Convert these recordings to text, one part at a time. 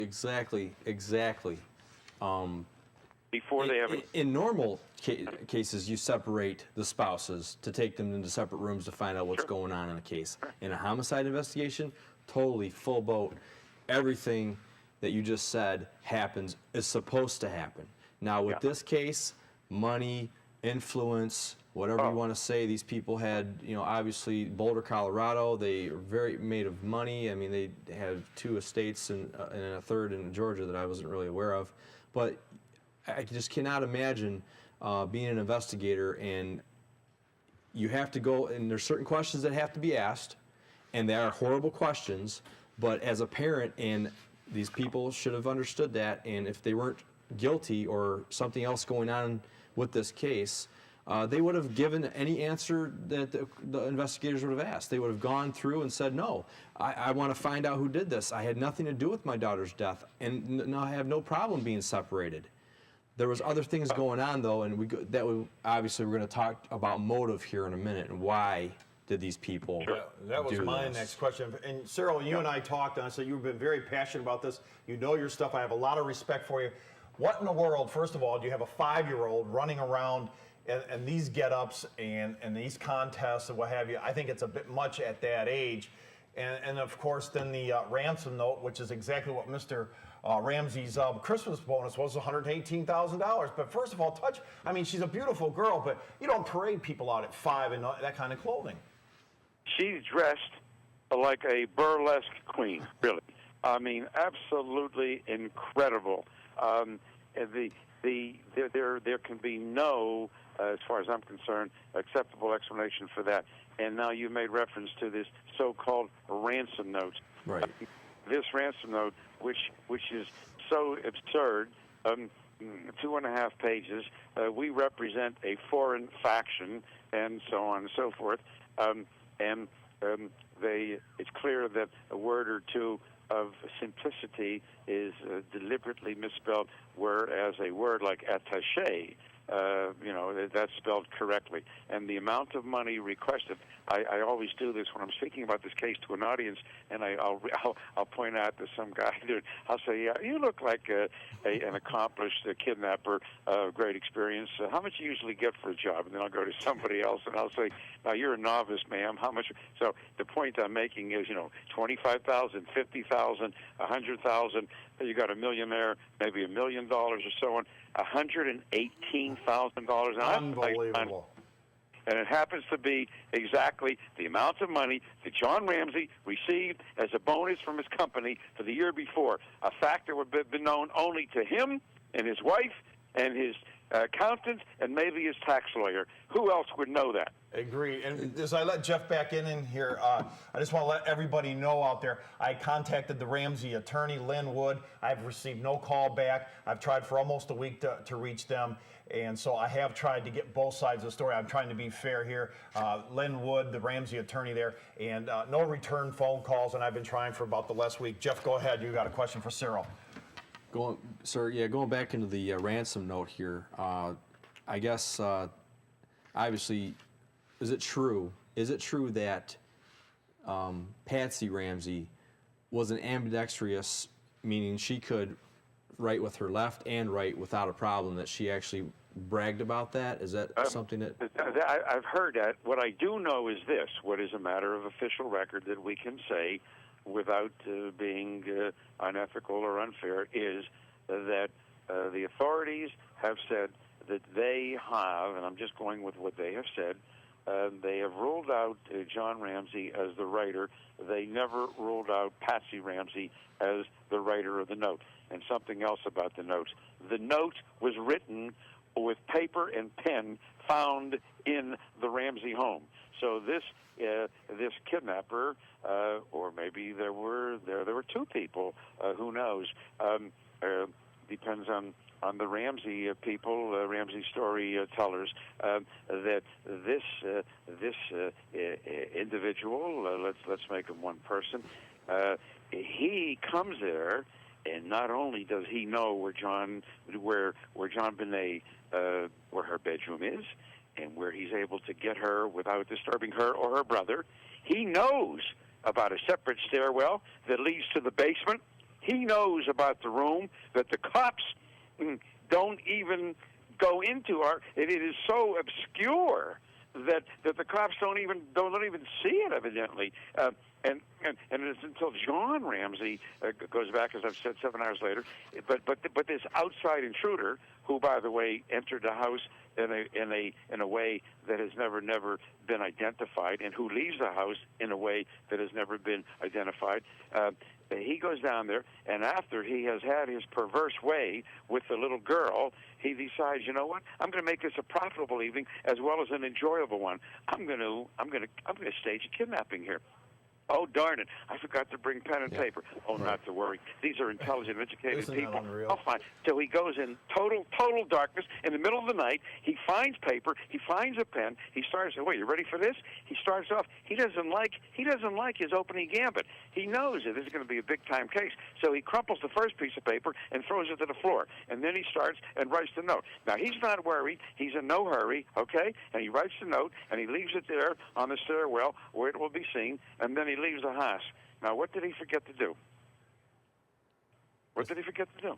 Exactly. before they ever. In normal cases, you separate the spouses to take them into separate rooms to find out what's going on in a case. In a homicide investigation, totally full boat. Everything that you just said is supposed to happen. Now, with this case, money, influence, whatever you want to say, these people had, obviously Boulder, Colorado, they are very made of money. I mean, they had 2 estates and a third in Georgia that I wasn't really aware of. But I just cannot imagine being an investigator, and you have to go, and there's certain questions that have to be asked, and they are horrible questions, but as a parent, and these people should have understood that, and if they weren't guilty or something else going on with this case, they would have given any answer that the investigators would have asked. They would have gone through and said, no, I want to find out who did this. I had nothing to do with my daughter's death, and I have no problem being separated. There was other things going on, though, and obviously we're going to talk about motive here in a minute and why did these people That was my next question. And Cyril, you and I talked, and I said you've been very passionate about this. You know your stuff. I have a lot of respect for you. What in the world, first of all, do you have a 5-year-old running around and these get-ups and these contests and what have you? I think it's a bit much at that age. And of course, then the ransom note, which is exactly what Mr. Ramsey's Christmas bonus was, $118,000. But first of all, she's a beautiful girl, but you don't parade people out at 5 in that kind of clothing. She's dressed like a burlesque queen, really. I mean, absolutely incredible. There can be no, as far as I'm concerned, acceptable explanation for that. And now you made reference to this so-called ransom note. Right. This ransom note, which is so absurd, 2.5 pages. We represent a foreign faction, and so on and so forth. It's clear that a word or two of simplicity is deliberately misspelled, whereas a word like attaché, that's spelled correctly. And the amount of money requested, I always do this when I'm speaking about this case to an audience, and I'll point out to some guy, I'll say, yeah, you look like an accomplished kidnapper, great experience. How much do you usually get for a job? And then I'll go to somebody else, and I'll say, now you're a novice, ma'am. How much? So the point I'm making is, $25,000, $50,000, $100,000. You got a millionaire, maybe $1 million or so on. $118,000. Unbelievable. And it happens to be exactly the amount of money that John Ramsey received as a bonus from his company for the year before, a fact that would have been known only to him and his wife and his accountant and maybe his tax lawyer. Who else would know that? Agree. And as I let Jeff back in here, I just want to let everybody know out there, I contacted the Ramsey attorney, Lynn Wood. I've received no call back. I've tried for almost a week to reach them. And so I have tried to get both sides of the story. I'm trying to be fair here. Lynn Wood, the Ramsey attorney there, and no return phone calls, and I've been trying for about the last week. Jeff, go ahead. You got a question for Cyril. Going back into the ransom note here, I guess, obviously, is it true that Patsy Ramsey was an ambidextrous, meaning she could write with her left and right without a problem, that she actually bragged about that? Is that something that... I've heard that. What I do know is this, what is a matter of official record that we can say without being unethical or unfair, is that the authorities have said that they have, and I'm just going with what they have said, they have ruled out John Ramsey as the writer. They never ruled out Patsy Ramsey as the writer of the note. And something else about the note. The note was written with paper and pen found in the Ramsey home. So this kidnapper, or maybe there were 2 people, who knows? Depends on the Ramsey people, Ramsey storytellers, that this individual, let's make him one person, he comes there, and not only does he know where JonBenét, where her bedroom is, and where he's able to get her without disturbing her or her brother, he knows about a separate stairwell that leads to the basement He knows about the room that the cops don't even go into. It is so obscure that the cops don't even see it, evidently. And it's until John Ramsey goes back, as I've said, 7 hours later. But this outside intruder, who, by the way, entered the house in a way that has never been identified, and who leaves the house in a way that has never been identified. He goes down there, and after he has had his perverse way with the little girl, he decides, you know what? I'm going to make this a profitable evening as well as an enjoyable one. I'm going to stage a kidnapping here. Oh, darn it. I forgot to bring pen and paper. Oh, not to worry. These are intelligent, educated people. Oh, fine. So he goes in total darkness. In the middle of the night, he finds paper. He finds a pen. He starts, wait, you ready for this? He starts off. He doesn't like his opening gambit. He knows that this is going to be a big-time case. So he crumples the first piece of paper and throws it to the floor. And then he starts and writes the note. Now, he's not worried. He's in no hurry, okay? And he writes the note, and he leaves it there on the stairwell where it will be seen, and then he leaves the house. Now, what did he forget to do? What did he forget to do?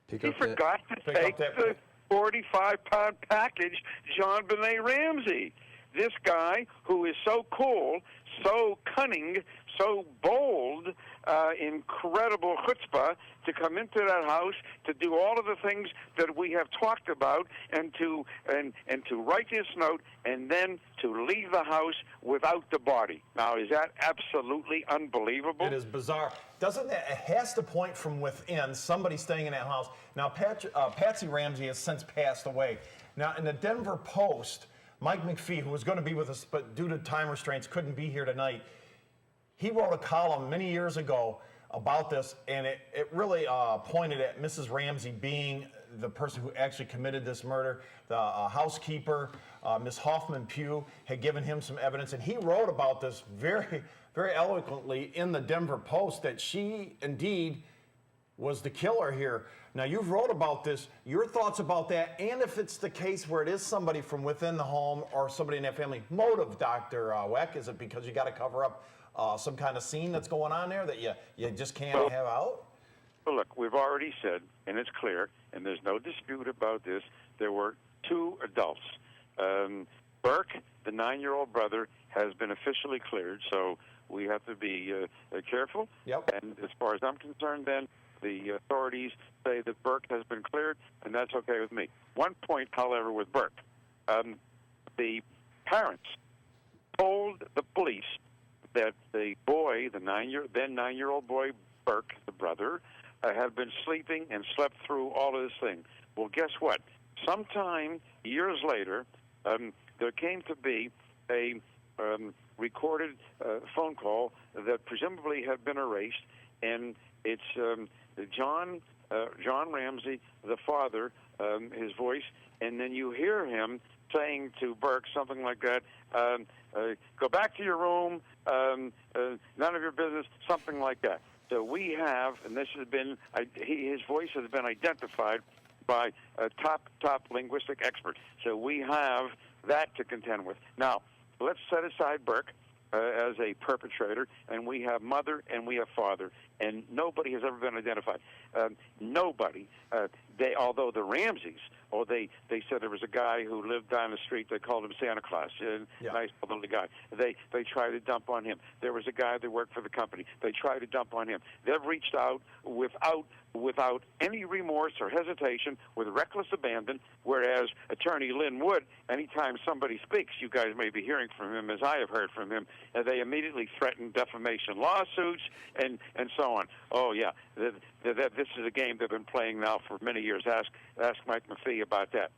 He forgot to take the 45-pound package JonBenét Ramsey. This guy who is so cool, so cunning, so bold, incredible chutzpah to come into that house, to do all of the things that we have talked about, and to write this note, and then to leave the house without the body. Now, is that absolutely unbelievable? It is bizarre. Doesn't it has to point from within, somebody staying in that house. Now, Patsy Ramsey has since passed away. Now, in the Denver Post, Mike McPhee, who was going to be with us, but due to time restraints couldn't be here tonight, he wrote a column many years ago about this, and it really pointed at Mrs. Ramsey being the person who actually committed this murder. The housekeeper, Miss Hoffman Pugh, had given him some evidence, and he wrote about this very, very eloquently in the Denver Post, that she indeed was the killer here. Now, you've wrote about this, your thoughts about that, and if it's the case where it is somebody from within the home or somebody in that family. Motive, Dr. Wecht, is it because you got to cover up some kind of scene that's going on there that you just can't have out? Well, look, we've already said, and it's clear, and there's no dispute about this, there were two adults. Burke, the 9-year-old brother, has been officially cleared, so we have to be careful. Yep. And as far as I'm concerned, then, the authorities say that Burke has been cleared, and that's okay with me. One point, however, with Burke. The parents told the police that the boy, the 9-year-old boy, Burke, the brother, had been sleeping and slept through all of this thing. Well, guess what? Sometime years later, there came to be a recorded phone call that presumably had been erased, and it's John Ramsey, the father, his voice, and then you hear him saying to Burke something like that, go back to your room, none of your business, something like that. So we have, and this has been, his voice has been identified by a top linguistic expert. So we have that to contend with. Now, let's set aside Burke as a perpetrator, and we have mother and we have father, and nobody has ever been identified. Nobody. Although the Ramseys, they said there was a guy who lived down the street. They called him Santa Claus, nice elderly guy. They tried to dump on him. There was a guy that worked for the company. They tried to dump on him. They've reached out without any remorse or hesitation, with reckless abandon, whereas Attorney Lynn Wood, anytime somebody speaks, you guys may be hearing from him, as I have heard from him, they immediately threaten defamation lawsuits and so on. Oh, yeah, this is a game they've been playing now for many years. Ask Mike McPhee about that.